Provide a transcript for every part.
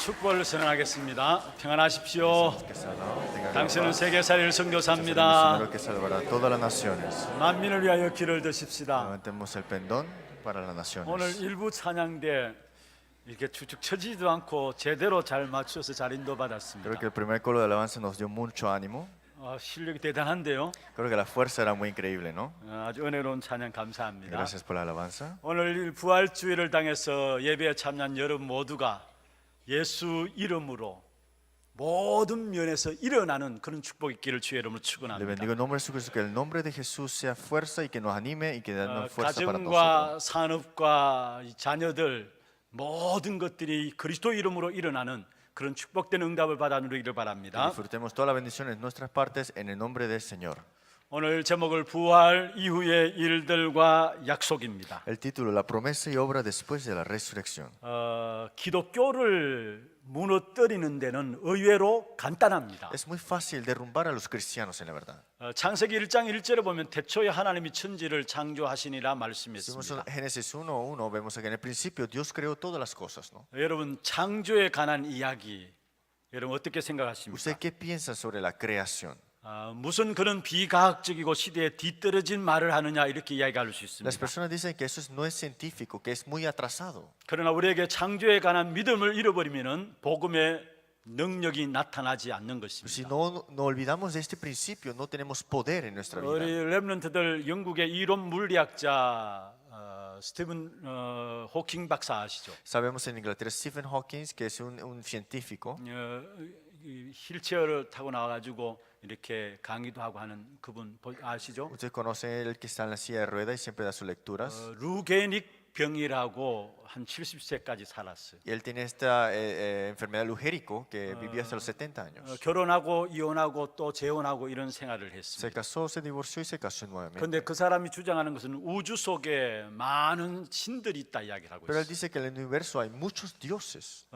축복을 선언하겠습니다. 평안하십시오. Que salva, tenga 당신은 paz. 세계살이를 Es el 선교사입니다. misionero que salvará a todas las naciones. 만민을 위하여 길을 드십시다. Levantemos el pendón para las 오늘 naciones. 일부 찬양대 이렇게 축축 처지지도 않고 제대로 잘 맞춰서 잘 인도받았습니다. Creo que el primer coro de alabanza nos dio mucho ánimo. 실력이 대단한데요. Creo que la fuerza era muy increíble, ¿no? 아주 은혜로운 찬양 감사합니다. Gracias por la alabanza. 오늘 부활주의를 당해서 예배에 참여한 여러분 모두가 예수 이름으로 모든 면에서 일어나는 그런 축복 있기를 주의 이름으로 Le 축원합니다. bendigo en nombre de Jesucristo, que el nombre de Jesús sea fuerza y que nos anime y que nos fuerza para nosotros. 가정과 산업과 이 자녀들 모든 것들이 그리스도 이름으로 일어나는 그런 축복된 응답을 받아 누리기를 Que 바랍니다. disfrutemos todas las bendiciones en nuestras partes en el nombre del Señor. 오늘 제목을 부활 이후의 일들과 약속입니다. El título, la promesa y obra después de la resurrección. 기독교를 무너뜨리는 데는 의외로 간단합니다. Es muy fácil derrumbar a los cristianos en la verdad. 창세기 1장 1절에 보면 태초에 하나님이 천지를 창조하시니라 Si vemos 말씀했습니다. en Génesis 1:1 vemos que en el principio Dios creó todas las cosas, ¿no? 여러분 창조에 관한 이야기 여러분 어떻게 생각하십니까? ¿Usted qué piensa sobre la creación? 무슨 그런 비과학적이고 시대에 뒤떨어진 말을 하느냐 이렇게 이야기할 수 Las 있습니다. personas dicen que eso no es científico, que es muy atrasado. 그러나 우리에게 창조에 관한 믿음을 잃어버리면은 복음의 능력이 나타나지 않는 Si 것입니다. no olvidamos de este principio, no tenemos poder en nuestra 우리 vida. 랩런트들 영국의 이론 물리학자 스티븐 호킹 박사 아시죠? Sabemos en Inglaterra Stephen Hawking, que es un científico, 이 휠체어를 타고 나와가지고 이렇게 강의도 하고 하는 그분 아시죠? usted conoce el que está en la silla de ruedas y siempre da sus lecturas. 루게닉 병이라고 한 70세까지 살았어요. Y él tiene esta enfermedad lujérico que vivió hasta los 70 años. 결혼하고 이혼하고 또 재혼하고 이런 생활을 Se 했습니다. casó, se divorció y se casó nuevamente. 그런데 그 사람이 주장하는 것은 우주 속에 많은 신들이 있다 이야기를 하고 Pero él 있어요. dice que en el universo hay muchos dioses.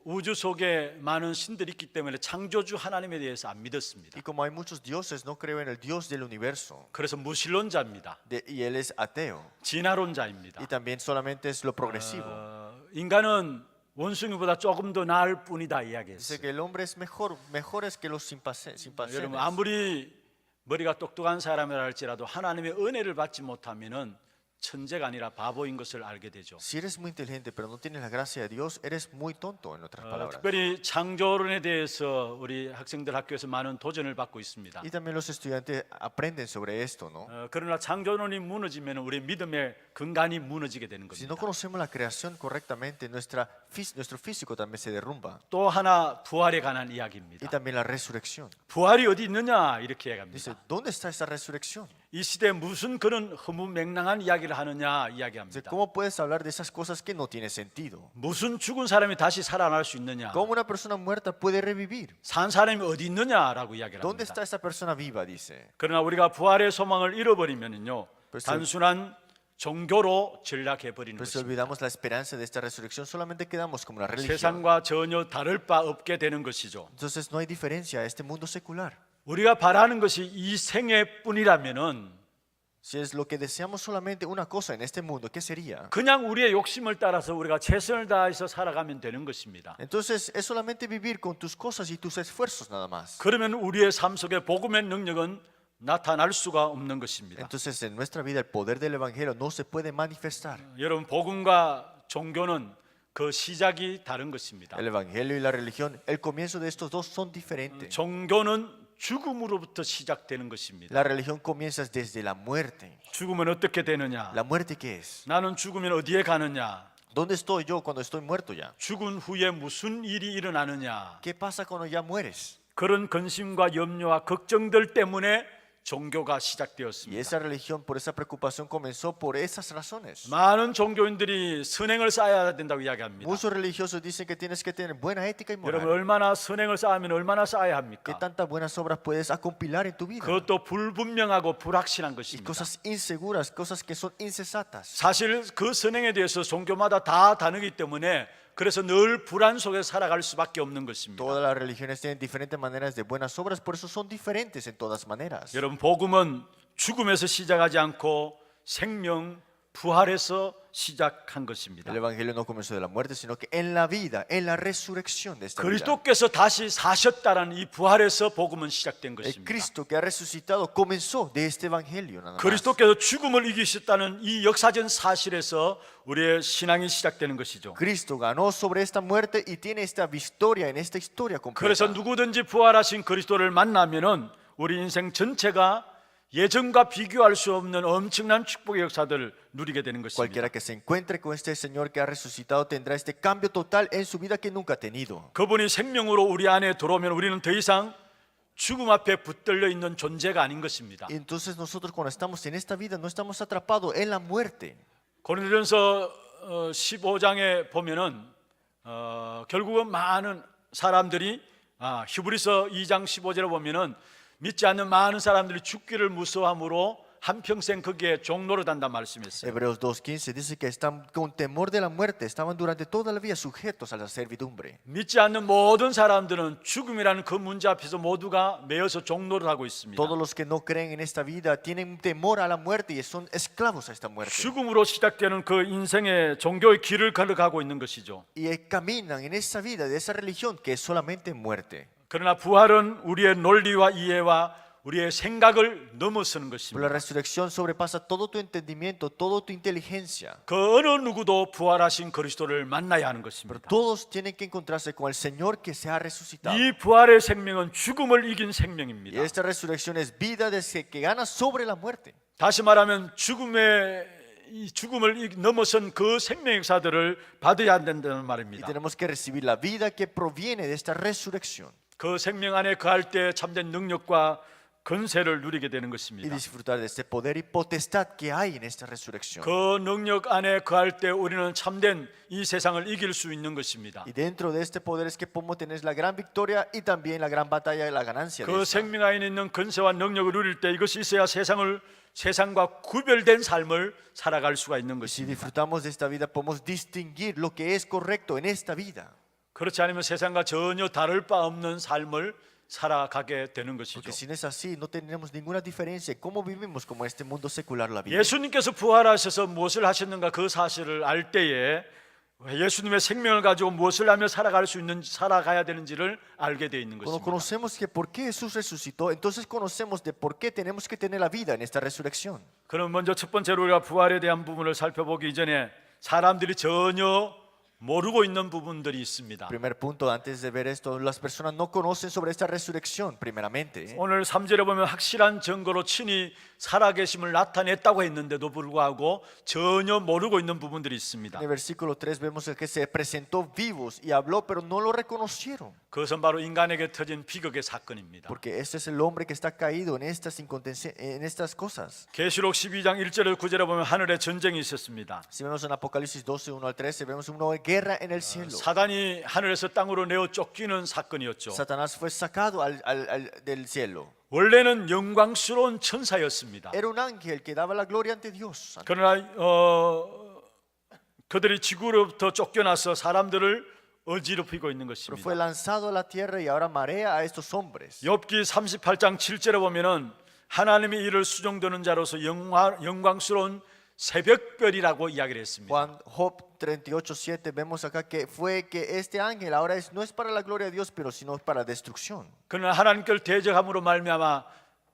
우주 속에 많은 신들이 있기 때문에 창조주 하나님에 대해서 안 믿었습니다. Y como hay muchos dioses, no creo en el Dios del universo. 그래서 무신론자입니다. Y él es ateo. 진화론자입니다. Y también solamente es lo progresivo. 인간은 원숭이보다 조금 더 나을 뿐이다 Dice 이야기했어요. que el hombre es mejores que los 여러분 chimpancés. 아무리 머리가 똑똑한 사람이라 할지라도 하나님의 은혜를 받지 못하면은 천재가 아니라 바보인 것을 알게 되죠. Si eres muy inteligente pero no tienes la gracia de Dios, eres muy tonto en otras palabras. 특별히 창조론에 대해서 우리 학생들 학교에서 많은 도전을 받고 있습니다. Y también los estudiantes aprenden sobre esto, ¿no? 그러나 창조론이 무너지면 우리 믿음의 근간이 무너지게 되는 Si no 겁니다. conocemos la creación correctamente, nuestro físico también se derrumba. 또 하나 부활에 관한 Y 이야기입니다. también la resurrección. 부활이 어디 있느냐 이렇게 Dice, 이야기합니다. ¿dónde está esa resurrección? 이 시대에 무슨 그런 허무맹랑한 이야기를 하느냐 Dice, 이야기합니다. ¿cómo puedes hablar de esas cosas que no tienen sentido? 무슨 죽은 사람이 다시 살아날 수 있느냐? ¿Cómo una persona muerta puede revivir? 산 사람이 어디 있느냐라고 이야기를 ¿Dónde 합니다. está esa persona viva? Dice. 그러나 우리가 부활의 소망을 잃어버리면요 벌써- 단순한 종교로 전락해 버리는 Pero si 것입니다. olvidamos la esperanza de esta resurrección, solamente quedamos como una religión. 세상과 전혀 다를 바 없게 되는 것이죠. Entonces no hay diferencia a este mundo secular. 우리가 바라는 것이 이 생애뿐이라면은 Si es lo que deseamos solamente una cosa en este mundo, ¿qué sería? 그냥 우리의 욕심을 따라서 우리가 최선을 다해서 살아가면 되는 것입니다. Entonces es solamente vivir con tus cosas y tus esfuerzos nada más. 그러면 우리의 삶 속에 복음의 능력은 나타날 수가 없는 것입니다. Entonces en nuestra vida el poder del evangelio no se puede manifestar. 여러분 복음과 종교는 그 시작이 다른 것입니다. El evangelio y la religión, el comienzo de estos dos son diferentes. 종교는 죽음으로부터 시작되는 것입니다. La religión comienza desde la muerte. 죽으면 어떻게 되느냐? ¿La muerte qué es? 나는 죽으면 어디에 가느냐? ¿Dónde estoy yo cuando estoy muerto ya? 죽은 후에 무슨 일이 일어나느냐? ¿Qué pasa cuando ya mueres? 그런 근심과 염려와 걱정들 때문에 종교가 Y 시작되었습니다. esa religión, por esa preocupación, comenzó por esas razones. 많은 종교인들이 선행을 쌓아야 된다고 이야기합니다. Muchos religiosos dicen que tienes que tener buena ética y 여러분 moral. 얼마나 선행을 쌓으면 얼마나 쌓아야 ¿Qué 합니까? tantas buenas obras puedes acompilar en tu vida? 그것도 불분명하고 불확실한 Y 것입니다. cosas inseguras, cosas que son insensatas. 사실 그 선행에 대해서 종교마다 다 다르기 때문에 그래서 늘 불안 속에 살아갈 수밖에 없는 것입니다. Todas las religiones tienen diferentes maneras de buenas obras, por eso son diferentes en todas maneras. 여러분 복음은 죽음에서 시작하지 않고 생명, 부활에서 시작한 것입니다. El evangelio no comenzó de la muerte, sino que en la vida, en la resurrección de esta vida. 그리스도께서 다시 사셨다는 이 부활에서 복음은 시작된 El 것입니다. Cristo que ha resucitado comenzó de este evangelio nada más. 그리스도께서 죽음을 이기셨다는 이 역사적 사실에서 우리의 신앙이 시작되는 것이죠. Cristo ganó sobre esta muerte y tiene esta victoria en esta historia 그래서 completa. 누구든지 부활하신 그리스도를 만나면은 우리 인생 전체가 예전과 비교할 수 없는 엄청난 축복의 역사들을 누리게 되는 것입니다. Cualquiera que se encuentre con este Señor que ha resucitado tendrá este cambio total en su vida que nunca ha tenido. 그분이 생명으로 우리 안에 들어오면 우리는 더 이상 죽음 앞에 붙들려 있는 존재가 아닌 것입니다. Y entonces nosotros cuando estamos en esta vida no estamos atrapados en la muerte. 고린도전서 15장에 보면은 결국은 많은 사람들이 히브리서 2장 15절에 보면은 믿지 않는 많은 사람들이 죽기를 무서워함으로 한평생 거기에 종로를 단단 말씀했어요. Hebreos 2:15 dice que están con temor de la muerte, estaban durante toda la vida sujetos a la servidumbre. 믿지 않는 모든 사람들은 죽음이라는 그 문제 앞에서 모두가 매여서 종로를 하고 있습니다. Todos los que no creen en esta vida tienen temor a la muerte y son esclavos a esta muerte. 죽음으로 시작되는 그 인생의 종교의 길을 걸어가고 있는 것이죠. Y caminan en esa vida de esa religión que es solamente muerte. 그러나 부활은 우리의 논리와 이해와 우리의 생각을 넘어서는 Pero la 것입니다. resurrección sobrepasa todo tu entendimiento, toda tu inteligencia. 그 어느 누구도 부활하신 그리스도를 만나야 하는 Pero 것입니다. todos tienen que encontrarse con el Señor que se ha resucitado. 이 부활의 생명은 죽음을 이긴 Y 생명입니다. esta resurrección es vida desde que gana sobre la muerte. 다시 말하면 이 죽음을 넘어선 그 생명의 역사들을 받아야 된다는 Y 말입니다. tenemos que recibir la vida que proviene de esta resurrección 그 생명 안에 거할 때 참된 능력과 권세를 누리게 되는 y 것입니다. disfrutar de este poder y potestad que hay en esta resurrección. 그 능력 안에 거할 때 우리는 참된 이 세상을 이길 수 있는 것입니다. Y dentro de este poder es que podemos tener la gran victoria y también la gran batalla y la ganancia de 그 esta. 생명 안에 있는 권세와 능력을 누릴 때 이것이 있어야 세상과 구별된 삶을 살아갈 수가 있는 Y si 것입니다. disfrutamos de esta vida podemos distinguir lo que es correcto en esta vida. 그렇지 않으면 세상과 전혀 다를 바 없는 삶을 살아가게 되는 것이죠. Porque si no es así, no tenemos ninguna diferencia. ¿Cómo vivimos como en este mundo secular la vida? 예수님께서 부활하셔서 무엇을 하셨는가 그 사실을 알 때에 예수님의 생명을 가지고 무엇을 하며 살아가야 되는지를 알게 되어 있는 Cuando 것입니다. conocemos que por qué Jesús resucitó, entonces conocemos de por qué tenemos que tener la vida en esta resurrección. 그럼 먼저 첫 번째로 우리가 부활에 대한 부분을 살펴보기 이전에 사람들이 전혀 모르고 있는 부분들이 있습니다. Primer punto, antes de ver esto, las personas no conocen sobre esta resurrección, primeramente. 오늘 3절에 보면 확실한 증거로 친히 살아계심을 나타냈다고 했는데도 불구하고 전혀 모르고 있는 부분들이 있습니다. En el versículo 3 vemos que se presentó vivos y habló, pero no lo reconocieron. 그것은 바로 인간에게 터진 비극의 사건입니다. Porque este es el hombre que está caído en estas cosas. 계시록 12장 1절에 9절에 보면 하늘에 전쟁이 있었습니다. Si vemos en Apocalipsis 12, 1 al 13, vemos una guerra en el cielo. 사단이 하늘에서 땅으로 내어 쫓기는 사건이었죠. Satanás fue sacado del cielo. 원래는 영광스러운 천사였습니다. Era un ángel que daba la gloria ante Dios. 그러나 그들이 지구로부터 쫓겨나서 사람들을 어지럽히고 있는 Pero fue 것입니다. lanzado a la tierra y ahora marea a estos hombres. 욥기 38장 7절에 보면은 하나님의 일을 수종드는 자로서 영광스러운 새벽별이라고 이야기를 했습니다. Juan Job 38:7 vemos acá que fue que este ángel ahora no es para la gloria de Dios, pero sino para destrucción. 그러나 하나님께를 대적함으로 말미암아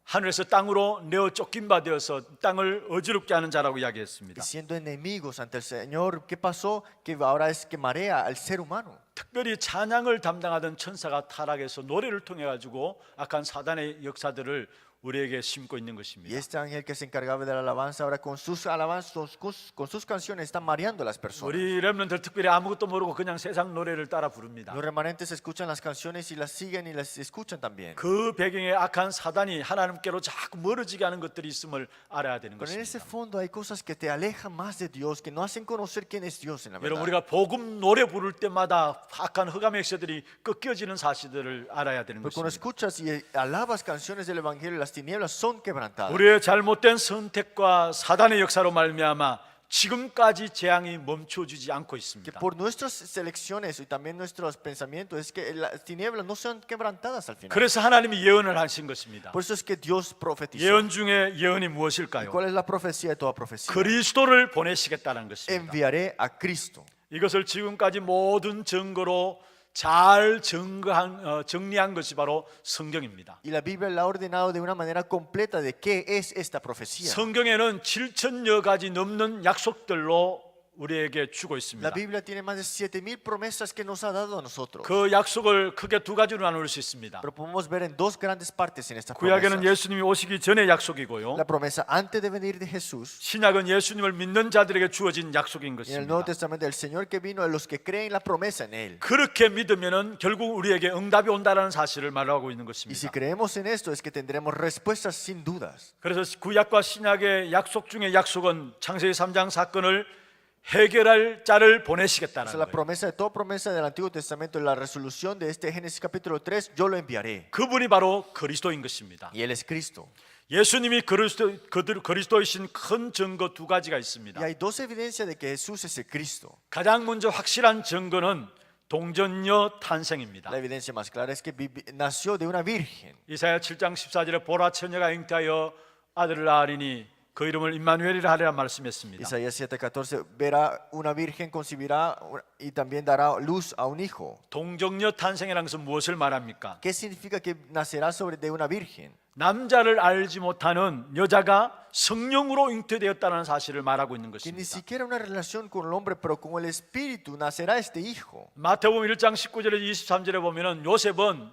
하늘에서 땅으로 내어 쫓긴 바 되어서 땅을 어지럽게 하는 자라고 Y 이야기했습니다. siendo enemigos ante el Señor, ¿qué pasó? Que ahora es que marea al ser humano. 특별히 찬양을 담당하던 천사가 타락해서 노래를 통해 가지고 악한 사단의 역사들을 우리에게 심고 있는 Y 것입니다. este ángel que se encargaba de la alabanza ahora con sus alabanzas, con sus canciones está mareando a las personas. 우리 렘넌트들 특별히 아무것도 모르고 그냥 세상 노래를 따라 부릅니다. Los remanentes escuchan las canciones y las siguen y las escuchan también. 그 배경에 악한 사단이 하나님께로 자꾸 멀어지게 하는 것들이 있음을 알아야 되는 Pero en ese 것입니다. fondo hay cosas que te alejan más de Dios, que no hacen conocer quién es Dios en la 여러분 verdad. 우리가 복음 노래 부를 때마다 악한 흑암의 역사들이 꺾여지는 사실들을 알아야 되는 Pero cuando 것입니다. escuchas y alabas canciones del Evangelio, las tinieblas son quebrantadas. 우리의 잘못된 선택과 사단의 역사로 말미암아 지금까지 재앙이 멈춰지지 않고 Que 있습니다. por nuestras selecciones y también nuestros pensamientos es que las tinieblas no sean quebrantadas al final. 그래서 하나님이 예언을 하신 것입니다. Por eso es que Dios profetizó. 예언 중에 예언이 ¿Y 무엇일까요? cuál es la profecía de toda profecía? 그리스도를 보내시겠다는 것입니다. Enviaré a Cristo. 이것을 지금까지 모든 증거로 잘 정리한 것이 바로 성경입니다. Y la Biblia la ha ordenado de una manera completa de qué es esta profecía. 성경에는 7천여 가지 넘는 약속들로 우리에게 주고 La 있습니다. Biblia tiene más de 7,000 promesas que nos ha dado a nosotros. 그 약속을 크게 두 가지로 나눌 수 있습니다. Pero podemos ver en dos grandes partes en esta 구약에는 promesa. 예수님이 오시기 전의 약속이고요. La promesa antes de venir de Jesús. 신약은 예수님을 믿는 자들에게 주어진 약속인 Y en el Nuevo 것입니다. Testamento el Señor que vino a los que creen la promesa en Él. 그렇게 믿으면은 결국 우리에게 응답이 온다는 사실을 말하고 있는 Y si 것입니다. creemos en esto es que tendremos respuestas sin dudas. 그래서 구약과 신약의 약속 중에 약속은 창세기 3장 사건을 해결할 자를 보내시겠다는 Esa es la 거예요. promesa de toda promesa del Antiguo Testamento, la resolución de este Génesis capítulo 3, yo lo enviaré. 그분이 바로 그리스도인 것입니다. Y Él es Cristo. 예수님이 그리스도이신 큰 증거 두 가지가 있습니다. Y hay dos evidencias de que Jesús es el Cristo. 가장 먼저 확실한 증거는 동정녀 탄생입니다. La evidencia más clara es que nació de una virgen. 이사야 7장 14절에 보라 처녀가 잉태하여 아들을 낳으리니 그 이름을 임마누엘이라 하리라 말씀했습니다. Isaías 7:14, verá una virgen concebirá y también dará luz a un hijo. 동정녀 탄생이라는 것은 무엇을 말합니까? ¿Qué significa que nacerá de una virgen? 남자를 알지 못하는 여자가 성령으로 잉태되었다는 사실을 말하고 있는 Que ni 것입니다. siquiera una relación con el hombre, pero con el espíritu nacerá este hijo. 마태복음 1장 19절에 23절에 보면은 요셉은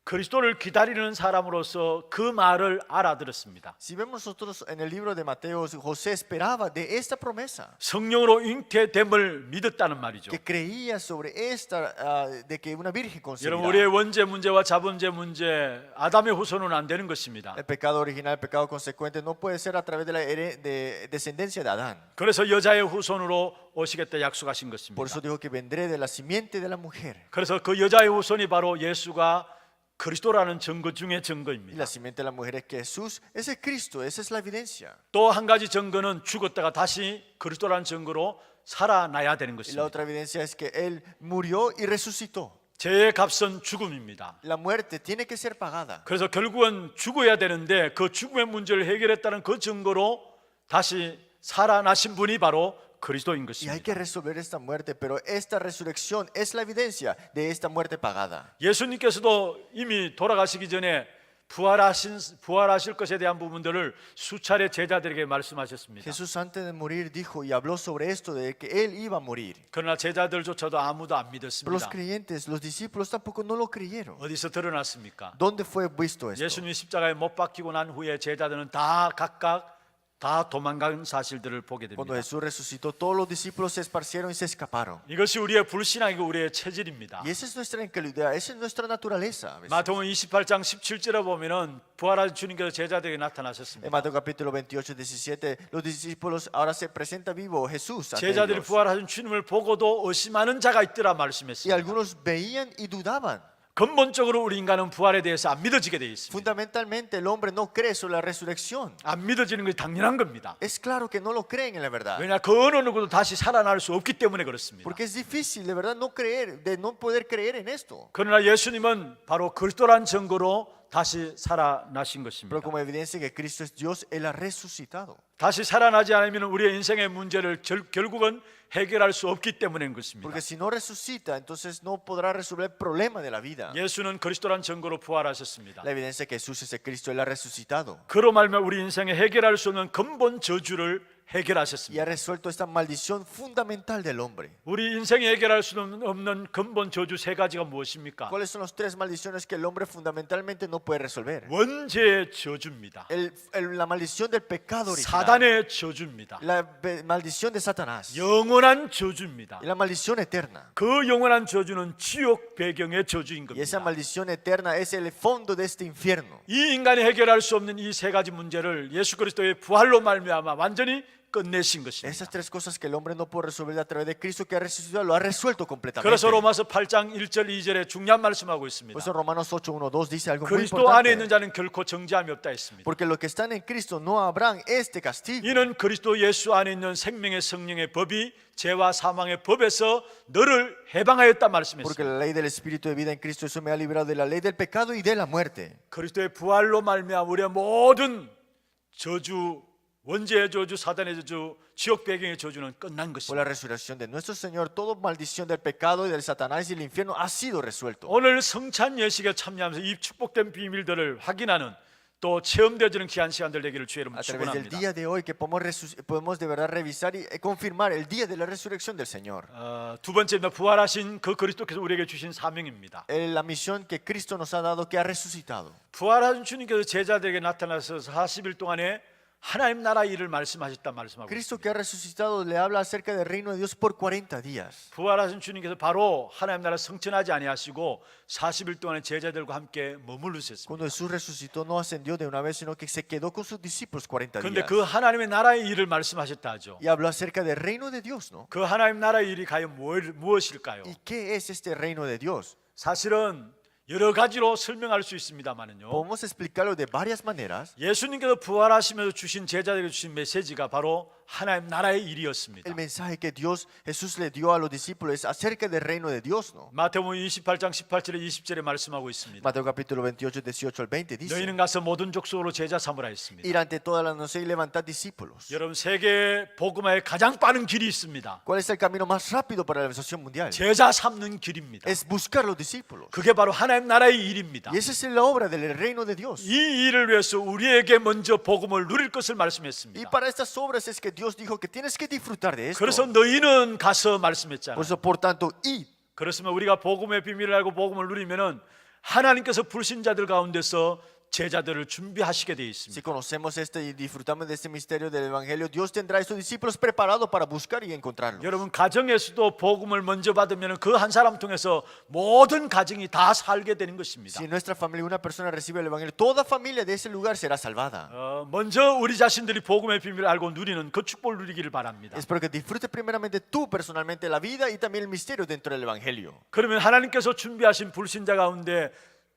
그리스도를 기다리는 사람으로서 그 말을 알아들었습니다. Si vemos nosotros en el libro de Mateo, José esperaba de esta promesa, 성령으로 잉태됨을 믿었다는 말이죠. que creía sobre esta, de que una virgen 여러분, concebirá. 우리의 원죄 문제와 자본죄 문제, 아담의 후손은 안 되는 것입니다. El pecado original, el pecado consecuente, no puede ser a través de la descendencia de Adán. 그래서 여자의 후손으로 오시겠다 약속하신 Por 것입니다. eso dijo que vendré de la simiente de la mujer. 그래서 그 여자의 후손이 바로 예수가 그리스도라는 증거 중에 Y 증거입니다. la simiente de la mujer es que Jesús es el Cristo, esa es la evidencia. 또 한 가지 증거는 죽었다가 다시 그리스도라는 증거로 살아나야 되는 Y la 것입니다. otra evidencia es que Él murió y resucitó. 죄의 값은 죽음입니다. La muerte tiene que ser pagada. 그래서 결국은 죽어야 되는데 그 죽음의 문제를 해결했다는 그 증거로 다시 살아나신 분이 바로 그리스도인 Y hay 것입니다. que resolver esta muerte, pero esta resurrección es la evidencia de esta muerte pagada. 예수님께서도 이미 돌아가시기 전에 부활하실 것에 대한 부분들을 수차례 제자들에게 말씀하셨습니다. Jesús antes de morir dijo y habló sobre esto de que Él iba a morir. 그러나 제자들조차도 아무도 안 Pero los 믿었습니다. creyentes, los discípulos tampoco no lo creyeron. 어디서 드러났습니까? ¿Dónde fue visto esto? 예수님이 십자가에 못 박히고 난 후에 제자들은 다 각각 다 도망간 사실들을 보게 Cuando 됩니다. Jesús resucitó, todos los discípulos se esparcieron y se escaparon. 이것이 우리의 불신앙이고 우리의 체질입니다. Y esa es nuestra incredulidad, esa es nuestra naturaleza. a veces. 마태복음 28장 17절에 보면은 부활하신 주님께서 제자들에게 En 나타나셨습니다. Mateo capítulo 28, 17, los discípulos ahora se presenta vivo Jesús ante 제자들이 ellos. 부활하신 주님을 보고도 의심하는 자가 있더라 Y 말씀했습니다. algunos veían y dudaban. 근본적으로 우리 인간은 부활에 대해서 안 믿어지게 되어 있습니다. Fundamentalmente el hombre no cree sobre la resurrección. 안 믿어지는 것이 당연한 겁니다. Es claro que no lo creen en la verdad. 왜냐 그 어느 누구도 다시 살아날 수 없기 때문에 그렇습니다. Porque es difícil de verdad no creer, de no poder creer en esto. 그러나 예수님은 바로 그리스도란 증거로 다시 살아나신 Pero 것입니다. como evidencia que Cristo es Dios, Él ha resucitado. 다시 살아나지 않으면 우리의 인생의 문제를 결국은 해결할 수 없기 때문인 것입니다. Porque si no resucita, entonces no podrá resolver el problema de la vida. 예수는 그리스도란 증거로 부활하셨습니다. La evidencia que Jesús es el Cristo, Él ha resucitado. 그로 말미암아 우리 인생에 해결할 수 없는 근본 저주를 Y 해결하셨습니다. ha resuelto esta maldición fundamental del hombre. 우리 인생에 해결할 수 없는 근본 저주 세 가지가 무엇입니까? ¿Cuáles son las tres maldiciones que el hombre fundamentalmente no puede resolver? 원죄의 저주입니다. La maldición del pecado original. 사단의 저주입니다. La maldición de Satanás. 영원한 저주입니다. Y la maldición eterna. 그 영원한 저주는 지옥 배경의 저주인 Y esa 겁니다. maldición eterna es el fondo de este infierno. 이 인간이 해결할 수 없는 이 세 가지 문제를 예수 그리스도의 부활로 말미암아 완전히 끝내신 Esas 것입니다. tres cosas que el hombre no puede resolver a través de Cristo que ha resucitado, lo ha resuelto completamente. 그래서 로마서 8장 1절 2절에 중요한 말씀하고 있습니다. Por eso Romanos 8, 1, 2 dice algo muy 그리스도 안에 있는 importante. 자는 결코 정죄함이 없다 했습니다. Porque los que están en Cristo no habrán este castigo. 이는 그리스도 예수 안에 있는 생명의 성령의 법이 죄와 사망의 법에서 너를 해방하였다 Porque 말씀했습니다. la ley del Espíritu de vida en Cristo eso me ha librado de la ley del pecado y de la muerte. 그리스도의 부활로 말미암아 우리의 모든 저주, 원죄의 저주, 사단의 저주, 지옥 배경의 저주는 끝난 Por 것입니다. la resurrección de nuestro Señor, toda maldición del pecado y del Satanás y del infierno ha sido resuelto. 오늘 성찬 예식에 참여하면서 이 축복된 비밀들을 확인하는 또 체험되어지는 귀한 시간들 되기를 주의 이름으로 A través del 축원합니다. día de hoy que podemos de verdad revisar y confirmar el día de la resurrección del Señor. 두 번째는 부활하신 그 그리스도께서 우리에게 주신 사명입니다. La misión que Cristo nos ha dado, que ha resucitado. 부활하신 주님께서 제자들에게 나타나서 40일 동안에 하나님 나라 일을 말씀하셨다 말씀하고 Cristo 있습니다. que ha resucitado le habla acerca del reino de Dios por 40 días. 부활하신 주님께서 바로 하나님 나라 성천하지 아니하시고 40일 동안에 제자들과 함께 머무르셨습니다. Cuando Jesús resucitó no ascendió de una vez, sino que se quedó con sus discípulos 40 그런데 días. 그 하나님의 나라의 일을 말씀하셨다 하죠. Y habló acerca del reino de Dios, ¿no? 그 하나님 나라의 일이 과연 무엇일까요? ¿Y qué es este reino de Dios? 사실은 여러 가지로 설명할 수 있습니다만은요. Podemos explicarlo de varias maneras. 예수님께서 부활하시면서 주신 제자들에게 주신 메시지가 바로 하나님 나라의 일이었습니다. El mensaje que Jesús le dio a los discípulos es acerca del reino de Dios, ¿no? 마태복음 28장 18절에 20절에 말씀하고 있습니다. Mateo capítulo 28, 18 al 20 dice: 너희는 가서 모든 족속으로 제자 삼으라 했습니다. Ir ante toda la nación y levantar discípulos. 여러분 세계 복음화에 가장 빠른 길이 있습니다. ¿Cuál es el camino más rápido para la evangelización mundial? 제자 삼는 길입니다. Es buscar los discípulos. 그게 바로 하나님 나라의 일입니다. Y esa es la obra del reino de Dios. 이 일을 위해서 우리에게 먼저 복음을 누릴 것을 Y 말씀했습니다. para estas obras es que Dios dijo que tienes que disfrutar de esto. 그래서 너희는 가서 Por 말씀했잖아요. eso, por tanto, id. 그렇으면 우리가 복음의 비밀을 알고 복음을 누리면은 하나님께서 불신자들 가운데서 제자들을 준비하시게 되어 Si 있습니다. conocemos esto y disfrutamos de este misterio del Evangelio, Dios tendrá a sus discípulos preparados para buscar y encontrarlos. 여러분 가정에서도 복음을 먼저 받으면 그 한 사람 통해서 모든 가정이 다 살게 되는 것입니다. Si en nuestra familia una persona recibe el Evangelio, toda familia de ese lugar será salvada. 먼저 우리 자신들이 복음의 비밀을 알고 누리는 그 축복을 누리기를 바랍니다. Espero que disfrutes primeramente tú personalmente la vida y también el misterio dentro del Evangelio. 그러면 하나님께서 준비하신 불신자 가운데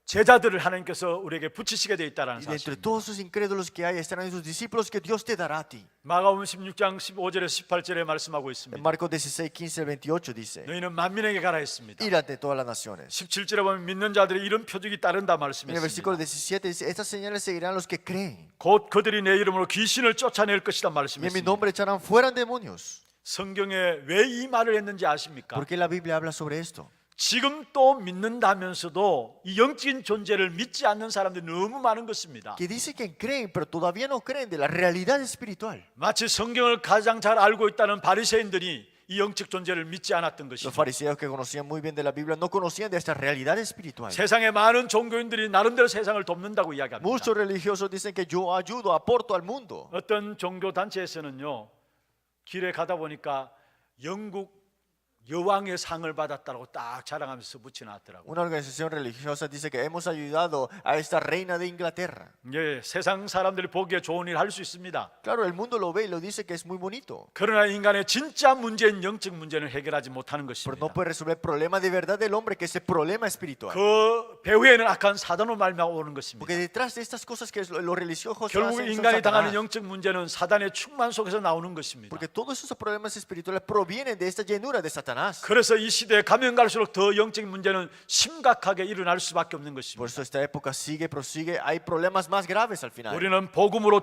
제자들을 하나님께서 우리에게 붙이시게 되어 있다라는 Y dentro 사실. de todos esos incrédulos que hay estarán esos discípulos que Dios te dará a ti. 마가복음 16장 15절에서 18절에 말씀하고 En 있습니다. Marcos 16, 15 al 28 dice: 너희는 만민에게 가라 했습니다. Ir ante todas las naciones. 17절에 보면 믿는 자들의 이런 표적이 따른다 En el versículo 말씀했습니다. 17 dice: Estas señales seguirán los que creen. 곧 그들이 내 이름으로 귀신을 쫓아낼 것이다 Y en mi 말씀했습니다. nombre echarán fuera demonios. 성경에 왜 이 말을 했는지 아십니까? ¿Por qué la Biblia habla sobre esto? 지금 또 믿는다면서도 이 영적인 존재를 믿지 않는 사람들이 너무 많은 것입니다. Que dice que creen, pero todavía no creen de la realidad espiritual. 마치 성경을 가장 잘 알고 있다는 바리새인들이 이 영적 존재를 믿지 않았던 Los 것이죠. fariseos que conocían muy bien de la Biblia no conocían de esta realidad espiritual. 세상의 많은 종교인들이 나름대로 세상을 돕는다고 이야기합니다. Muchos religiosos dicen que yo ayudo, aporto al mundo. 어떤 종교 단체에서는요, 길에 가다 보니까 영국 여왕의 상을 받았다고 딱 자랑하면서 붙여놨더라고요. Una organización religiosa dice que hemos ayudado a esta reina de Inglaterra. 예, 세상 사람들이 보기에 좋은 일 할 수 있습니다. Claro, el mundo lo ve y lo dice que es muy bonito, 그러나 인간의 진짜 문제인 영적 문제는 해결하지 못하는 pero 것입니다. no puede resolver el problema de verdad del hombre, que es el problema espiritual. 그 배후에는 악한 사단으로 말미암아 오는 것입니다. Porque detrás de estas cosas que los religiosos 결국 hacen son 인간이 당하는 Satanás. 영적 문제는 사단의 충만 속에서 나오는 것입니다. Porque todos esos problemas espirituales provienen de esta llenura de Satanás. 그래서 이 시대에 가면 갈수록 더 영적인 문제는 심각하게 일어날 수밖에 없는 Por 것입니다. eso esta época sigue, prosigue, hay problemas más graves al final. 우리는 복음으로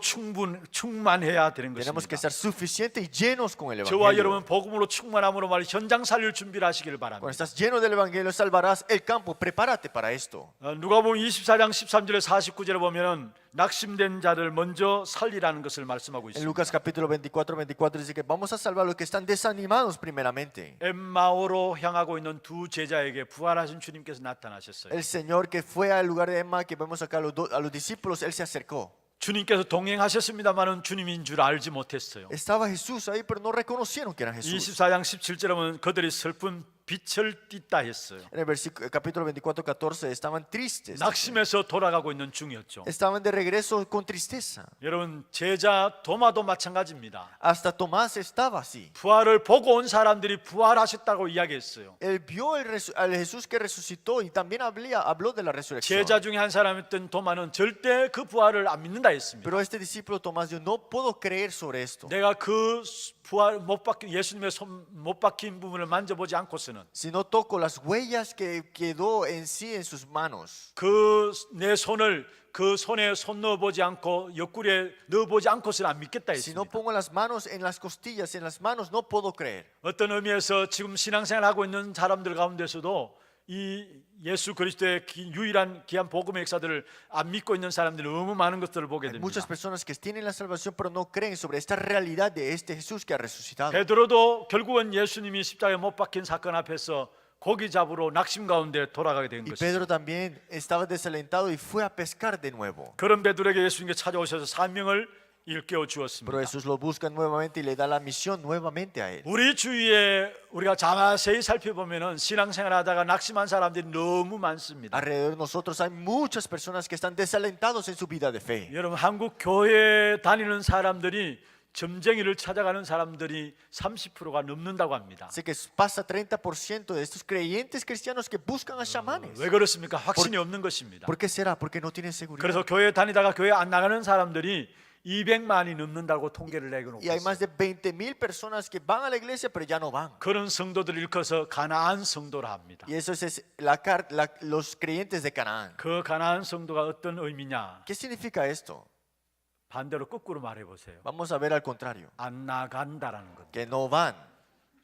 충만해야 되는 Tenemos que 것입니다. estar suficientes y llenos con el 저와 Evangelio. 여러분 복음으로 충만함으로 말 현장 살릴 준비를 하시기를 Cuando 바랍니다. estás lleno del Evangelio salvarás el campo. Prepárate para esto. 누가복음 24장 13절에 49절에 보면은 낙심된 자를 먼저 살리라는 것을 말씀하고 En 있습니다. Lucas capítulo 24 dice que vamos a salvar a los que están desanimados primeramente. 엠마오로 향하고 있는 두 제자에게 부활하신 주님께서 나타나셨어요. El Señor que fue al lugar de Emma, que vemos acá a los discípulos, Él se acercó. 주님께서 동행하셨습니다만은 주님인 줄 알지 못했어요. Estaba Jesús ahí, pero no reconocieron que era Jesús. 24장 17절에 보면 그들이 슬픈 빛을 띠다 했어요. En el versículo, capítulo 24, 14, estaban tristes. 낙심해서 돌아가고 있는 중이었죠. Estaban de regreso con tristeza. 여러분, 제자 도마도 마찬가지입니다. Hasta Tomás estaba así. 부활을 보고 온 사람들이 부활하셨다고 이야기했어요. Él vio al Jesús que resucitó y también habló de la resurrección. 제자 중에 한 사람이었던 도마는 절대 그 부활을 안 믿는다 했습니다. Pero este discípulo Tomás dijo, no puedo creer sobre esto. 내가 그 부활 못 박힌 예수님의 손 못 박힌 부분을 만져보지 않고서는 Si no toco las huellas que quedó en sí en sus manos, 그 내 손을 그 손에 손 넣어보지 않고 옆구리에 넣어보지 않고서는 안 믿겠다 si no 했습니다. pongo las manos en las costillas, en las manos, no puedo creer. 어떤 의미에서 지금 신앙생활하고 있는 사람들 가운데서도 이 예수 그리스도의 유일한 귀한 복음의 역사들을 안 믿고 있는 사람들이 너무 많은 것들을 보게 Hay muchas 됩니다. personas que tienen la salvación pero no creen sobre esta realidad de este Jesús que ha resucitado. 베드로도 결국은 예수님이 십자가에 못 박힌 사건 앞에서 고기 잡으러 낙심 가운데 돌아가게 된 Y 것입니다. Pedro también estaba desalentado y fue a pescar de nuevo. 그런 베드로에게 예수님께 찾아오셔서 사명을 일깨워 Pero 주었습니다. Jesús lo busca nuevamente y le da la misión nuevamente a él. 우리 주위에 우리가 자세히 살펴보면은 신앙생활하다가 낙심한 사람들이 너무 많습니다. Alrededor de nosotros hay muchas personas que están desalentados en su vida de fe. 여러분, 한국 교회 다니는 사람들이 점쟁이를 찾아가는 사람들이 30%가 넘는다고 합니다. Así que pasa 30% de estos creyentes cristianos que buscan a chamanes. 왜 그렇습니까? 확신이 없는 것입니다. ¿Por qué será? Porque no tienen seguridad. 그래서 교회 다니다가 교회 안 나가는 사람들이 200만이 넘는다고 통계를 내놓고 Y hay más 있어요. de 20,000 personas que van a la iglesia pero ya no van. 그런 성도들을 일컬어서 가나안 성도라 합니다. Y eso es los creyentes de Canaán. 그 가나안 성도가 어떤 의미냐? ¿Qué significa esto? 반대로 거꾸로 말해 보세요. Vamos a ver al contrario. 안 나간다라는 것. Que no van.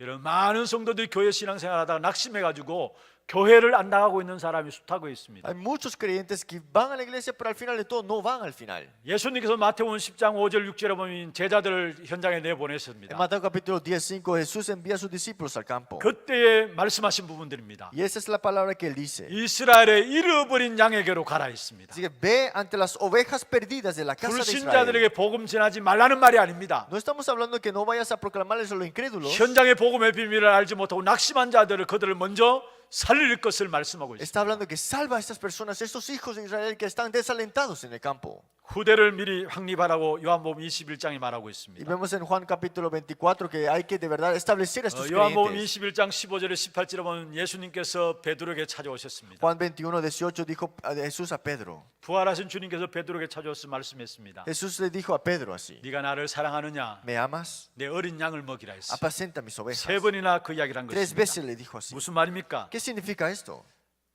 여러분, 많은 성도들이 교회 신앙생활하다가 낙심해가지고 교회를 안 나가고 있는 사람이 숱하고 있습니다. Hay muchos creyentes que van a la iglesia pero al final de todo no van al final. 예수님께서 마태복음 10장 5절 6절에 보면 제자들을 현장에 En 내보내셨습니다. Mateo capítulo 10:5 Jesús envía a sus discípulos al campo. 그때에 말씀하신 부분들입니다. Y esa es la palabra que él dice. 이스라엘의 잃어버린 양에게로 가라 했습니다. Así que ve ante las ovejas perdidas de la casa de Israel. 불신자들에게 복음 전하지 말라는 말이 아닙니다. No estamos hablando que no vayas a proclamarles a los incrédulos. 현장의 복음의 비밀을 알지 못하고 낙심한 자들을 그들을 먼저 살릴 것을 말씀하고 있습니다. Está hablando que salva a estas personas, estos hijos de Israel que están desalentados en el campo. 후대를 미리 확립하라고 요한복음 21장이 말하고 Y 있습니다. vemos en Juan capítulo 24 que hay que de verdad establecer a estos 요한복음 creyentes. 21장 15절에 18절에 보면 예수님께서 베드로에게 찾아오셨습니다. Juan 21:18 dijo a Jesús a Pedro. 부활하신 주님께서 베드로에게 찾아와서 말씀했습니다. Jesús le dijo a Pedro así: 네가 나를 사랑하느냐? ¿Me amas? 내 어린 양을 먹이라 했어. Apacenta mis ovejas. 세 번이나 그 이야기를 한 3 것입니다. veces le dijo así. 무슨 말입니까? ¿Qué significa esto?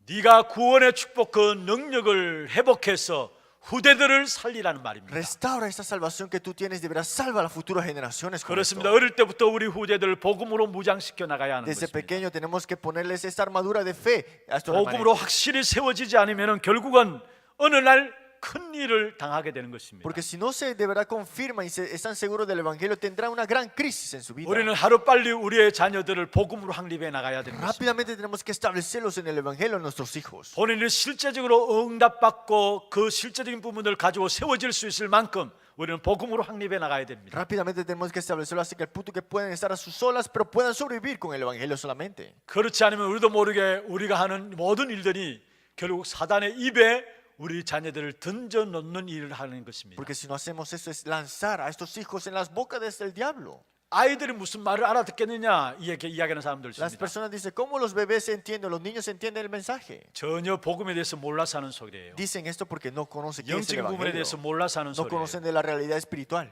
네가 구원의 축복 그 능력을 회복해서 후대들을 살리라는 말입니다. Restaura esta salvación que tú tienes, de verdad salva a las futuras generaciones con esto. 그렇습니다. 어릴 때부터 우리 후대들을 복음으로 무장시켜 나가야 하는 Desde 것입니다. pequeño tenemos que ponerles esta armadura de fe a estos 복음으로 remanentes. 확실히 세워지지 않으면 결국은 어느 날 큰 일을 당하게 되는 것입니다. Porque si no se de verdad confirman y están seguros del evangelio, tendrán una gran crisis en su vida. 우리는 하루빨리 우리의 자녀들을 복음으로 확립해 나가야 되는 것입니다. Rápidamente tenemos que establecerlos en el evangelio a nuestros hijos. 본인이 실제적으로 응답받고 그 실제적인 부분을 가지고 세워질 수 있을 만큼 우리는 복음으로 확립해 나가야 됩니다. Rápidamente tenemos que establecerlo hasta que el punto que pueden estar a sus solas, pero puedan sobrevivir con el evangelio solamente. 그렇지 않으면 우리도 모르게 우리가 하는 모든 일들이 결국 사단의 입에 우리 자녀들을 던져 놓는 일을 하는 것입니다. Porque si no hacemos eso es lanzar a estos hijos en las bocas del diablo. 아이들이 무슨 말을 알아듣겠느냐 이렇게 이야기하는 사람들 Las 있습니다. personas dicen, ¿cómo los bebés entienden? Los niños entienden el mensaje. 전혀 복음에 대해서 몰라서 하는 소리예요. Dicen esto porque no conocen qué es el 영적인 부분에 대해서 evangelio. 몰라서 하는 No 소리예요. conocen de la realidad espiritual.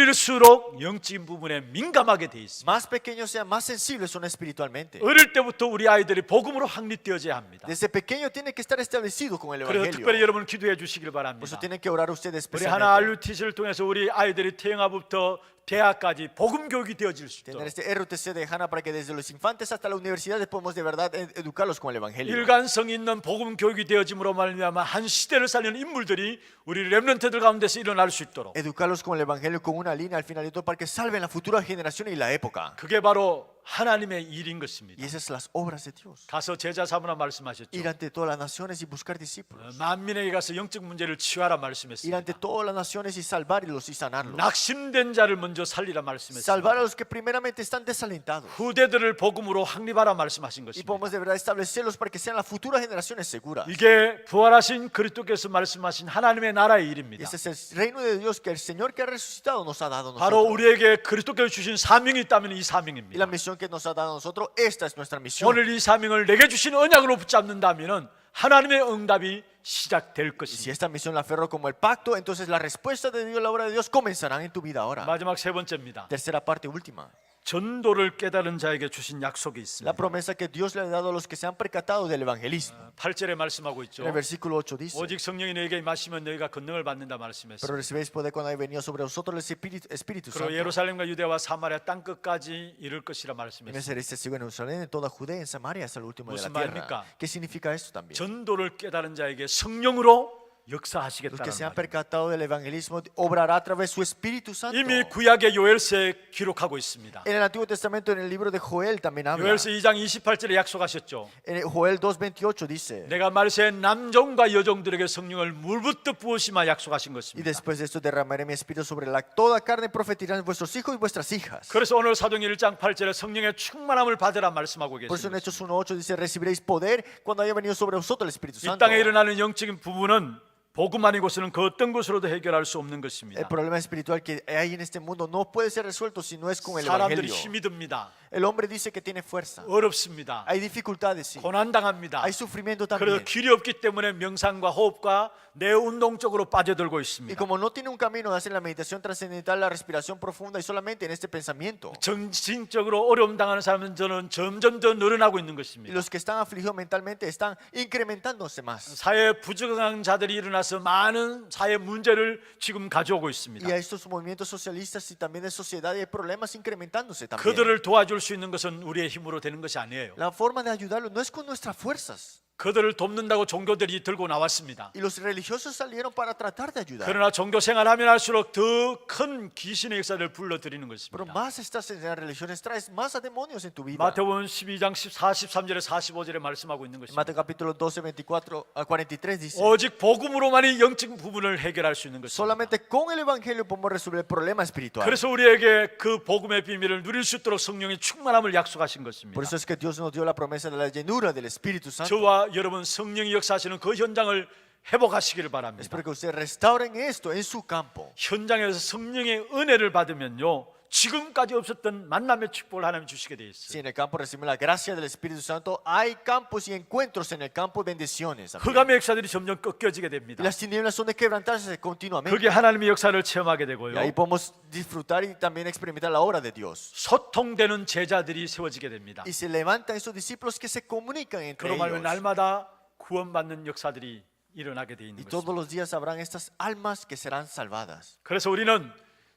어릴수록 영적인 부분에 민감하게 돼 있습니다. Más pequeños sean, más sensibles son espiritualmente. 어릴 때부터 우리 아이들이 복음으로 확립되어져야 합니다. Desde pequeño tiene que estar establecido con el 그래서 특별히 evangelio. 여러분 기도해 주시길 Por eso 바랍니다. tienen que orar ustedes 우리 하나 especialmente. RUTC를 통해서 우리 아이들이 태영아부터 대학까지 복음 교육이 되어질 수 Tener 있도록 este RUTC de Hannah para que desde los infantes hasta la universidad podamos de verdad educarlos con el evangelio. 일관성 있는 복음 교육이 되어짐으로 말미암아 한 시대를 살리는 인물들이 우리 렘넌트들 가운데서 일어날 수 있도록 Educarlos con el evangelio con una línea al final de todo para que salven la futura generación y la época. 그게 바로 하나님의 일인 것입니다. Y esas son las obras de Dios. 가서 제자 삼으라 말씀하셨죠. Ir ante todas las naciones y buscar discípulos. 만민에게 가서 영적 문제를 치유하라 Ir 말씀했습니다. ante todas las naciones y salvarlos y sanarlos. 낙심된 자를 먼저 살리라 말씀했습니다. Salvar a los que primeramente están desalentados. 후대들을 복음으로 확립하라 말씀하신 Y 것입니다. podemos de verdad establecerlos para que sean las futuras generaciones seguras. 이게 부활하신 그리스도께서 말씀하신 하나님의 나라의 Y 일입니다. ese es el reino de Dios que el Señor que ha resucitado nos ha dado a 바로 nosotros. 우리에게 그리스도께서 주신 사명이 있다면 이 Y la 사명입니다. misión que nos ha dado a nosotros, esta es nuestra misión. 오늘 이 사명을 내게 주신 언약으로 붙잡는다면 하나님의 응답이 시작될 Y si 것입니다. esta misión la aferro como el pacto, entonces la respuesta de Dios, la obra de Dios, comenzarán en tu vida ahora. 마지막 세 번째입니다. Tercera parte última. 전도를 깨달은 자에게 주신 약속이 La 있습니다. promesa que Dios le ha dado a los que se han percatado del evangelismo. 8절에 말씀하고 있죠. En el versículo 8 dice: 오직 성령이 너희에게 임하시면 너희가 권능을 받는다 Pero 말씀했습니다. recibéis poder cuando haya venido sobre vosotros el Espíritu 그리고 Santo. 예루살렘과 유대와 사마리아 땅 끝까지 이를 것이라 Y me 말씀했습니다. seréis testigos en Jerusalén, en toda Judea, en Samaria, hasta el último de la 무슨 tierra. 말입니까? ¿Qué significa esto también? 전도를 깨달은 자에게 성령으로 Los que 역사하시겠다는 se han 말입니다. percatado del evangelismo obrará a través de su Espíritu Santo. 이미 구약의 요엘서에 기록하고 있습니다. En el Antiguo Testamento, en el libro de Joel también habla. 요엘서 2장 28절에 약속하셨죠. En el Joel 2:28 dice: 내가 말세 남종과 여종들에게 성령을 물붓듯 부으시마 약속하신 Y 것입니다. después de esto derramaré mi espíritu sobre toda carne, profetizarán vuestros hijos y vuestras hijas. 그래서 오늘 사도행 1장 8절에 성령의 충만함을 받으라 말씀하고 Por eso en 계십니다. Hechos 1:8 dice: recibiréis poder cuando haya venido sobre vosotros el Espíritu 이 Santo. 땅에 일어나는 영적인 부분은 복음 아니고서는 그 어떤 것으로도 해결할 수 없는 El 것입니다. problema espiritual que hay en este mundo no puede ser resuelto si no es con el 사람들이 evangelio. 힘이 듭니다. El hombre dice que tiene fuerza. 어렵습니다. Hay dificultades, sí. 고난당합니다. Hay sufrimiento 그래서 también. 길이 없기 때문에 명상과 호흡과 내 운동 쪽으로 빠져들고 Y 있습니다. como no tiene un camino de hacer la meditación trascendental, la respiración profunda y solamente en este pensamiento. 정신적으로 어려움 당하는 사람은 저는 점점 더 늘어나고 있는 Y 것입니다. los que están afligidos mentalmente están incrementándose más. 사회 부정한 자들이 일어나서 많은 사회 문제를 지금 가져오고 있습니다. Y a estos movimientos socialistas y también de sociedad hay problemas incrementándose también. 그들을 도와줄 수 있는 것은 우리의 힘으로 되는 것이 아니에요. La forma de ayudarlos no es con nuestras fuerzas. 그들을 돕는다고 종교들이 들고 나왔습니다. Y los religiosos salieron para tratar de ayudar. 그러나 종교 생활하면 할수록 더 큰 귀신의 역사를 불러들이는 Pero 것입니다. más estás en las religiones, traes más a demonios en tu vida. 마태복음 12장 43절에 45절에 말씀하고 있는 En 것입니다. Mateo capítulo 12, 24 a 43 dice: 오직 복음으로만이 영적 부분을 해결할 수 있는 것입니다. solamente con el evangelio podemos resolver el problema espiritual. 그래서 우리에게 그 복음의 비밀을 누릴 수 있도록 성령의 충만함을 약속하신 것입니다. Por eso es que Dios nos dio la promesa de la llenura del Espíritu Santo. 저와 여러분 성령이 역사하시는 그 현장을 회복하시기를 바랍니다. Espero que ustedes restauren esto en su campo. 현장에서 성령의 은혜를 받으면요 지금까지 없었던 만남의 축복을 하나님 주시게 돼 Si 있어요. en el campo recibimos la gracia del Espíritu Santo, hay campos y encuentros en el campo, bendiciones. también. 흑암의 역사들이 점점 꺾여지게 Y 됩니다. las tinieblas son de quebrantarse continuamente. 그게 하나님의 역사를 체험하게 Y 되고요. ahí podemos disfrutar y también experimentar la obra de Dios. 소통되는 제자들이 세워지게 됩니다. Y se levantan esos discípulos que se comunican entre 그로 말하면 ellos. 날마다 구원받는 역사들이 일어나게 돼 Y 있는 todos 것입니다. los días habrán estas almas que serán salvadas. 그래서 우리는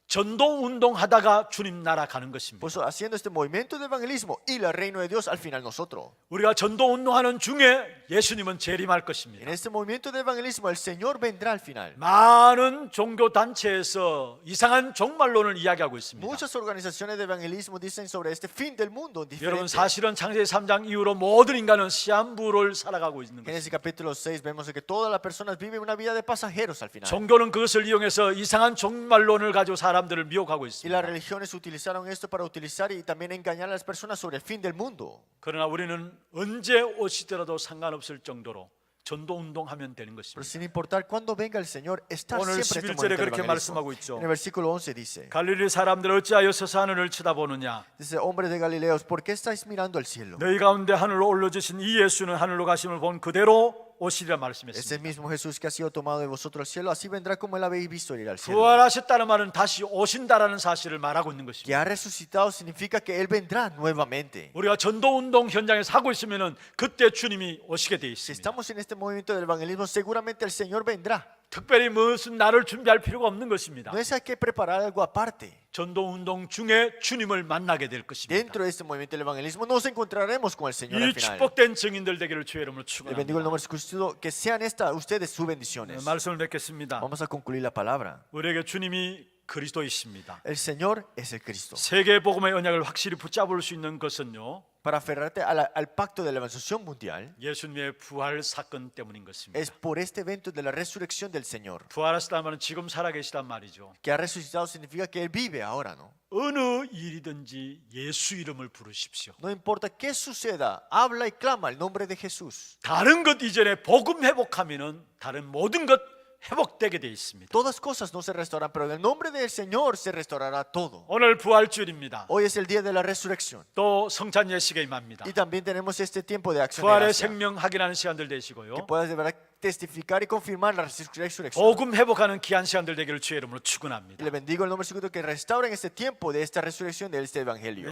전도 운동하다가 주님 나라 가는 것입니다. Por eso, haciendo este movimiento de evangelismo y el reino de Dios, al final nosotros. 우리가 전도 운동하는 중에 예수님은 재림할 En 것입니다. este movimiento de evangelismo, el Señor vendrá al final. 많은 종교 단체에서 이상한 종말론을 이야기하고 있습니다. Muchas organizaciones de evangelismo dicen sobre este fin del mundo 여러분 diferente. 사실은 창세기 3장 이후로 모든 인간은 시한부를 살아가고 있는 En ese 것입니다. capítulo 6 vemos que todas las personas viven una vida de pasajeros al final. 종교는 그것을 이용해서 이상한 종말론을 가지고 사람들을 미혹하고 Y las 있습니다. religiones utilizaron esto para utilizar y también engañar a las personas sobre el fin del mundo. 그러나 우리는 언제 오시더라도 상관없을 정도로 전도 운동하면 되는 Pero 것입니다. sin importar cuándo venga el Señor, estar 오늘 siempre en este 11절에 momento del 그렇게 evangelismo. 말씀하고 있죠. En el versículo 11 dice: 갈릴리 사람들 어찌하여 서서 하늘을 쳐다보느냐? Dice, hombres de Galileos, ¿por qué estáis mirando al cielo? 너희 가운데 하늘로 올려주신 이 예수는 하늘로 가심을 본 그대로 오시리라 Ese 말씀했습니다. mismo Jesús que ha sido tomado de vosotros al cielo, así vendrá como él habéis visto ir al cielo. 부활하셨다는 말은 다시 오신다라는 사실을 말하고 있는 Que 것입니다. ha resucitado significa que él vendrá nuevamente. 우리가 전도 운동 현장에서 하고 있으면은 그때 주님이 오시게 돼 Si 있습니다. estamos en este movimiento del evangelismo, seguramente el Señor vendrá. 특별히 무슨 날을 준비할 필요가 없는 것입니다. No es que hay que preparar algo aparte. 전도 운동 중에 주님을 만나게 될 것입니다. Dentro de este movimiento del evangelismo nos encontraremos con el Señor al 이 final. 축복된 증인들 되기를 주의 이름으로 Le bendigo el 축원합니다. nombre de Jesucristo, que sean estas ustedes sus bendiciones. 말씀을 맺겠습니다. Vamos a concluir la palabra. 우리에게 주님이 그리스도이십니다. El Señor es el Cristo. 세계 복음의 언약을 확실히 붙잡을 수 있는 것은요, Para aferrarte al pacto de la evangelización mundial, 예수님의 부활 사건 때문인 것입니다. es por este evento de la resurrección del Señor. 부활하시다면 지금 살아계시단 말이죠. Que ha resucitado significa que Él vive ahora, ¿no? 어느 일이든지 예수 이름을 부르십시오. No importa qué suceda, habla y clama el nombre de Jesús. 다른 것 이전에 복음 회복하면은 다른 모든 것 회복되게 돼 있습니다. Todas cosas no se restauran, pero en el nombre del Señor se restaurará todo. 오늘 부활주일입니다. Hoy es el día de la resurrección. 또 성찬 예식에 임합니다. Y también tenemos este tiempo de acción de 부활의 gracia, 생명 확인하는 시간들 되시고요. que puedas de verdad testificar y confirmar la resurrección. 복음 회복하는 귀한 시간들 되기를 주의 이름으로 Y 축원합니다. le bendigo el nombre de Jesús, que restauren este tiempo de esta resurrección de este evangelio.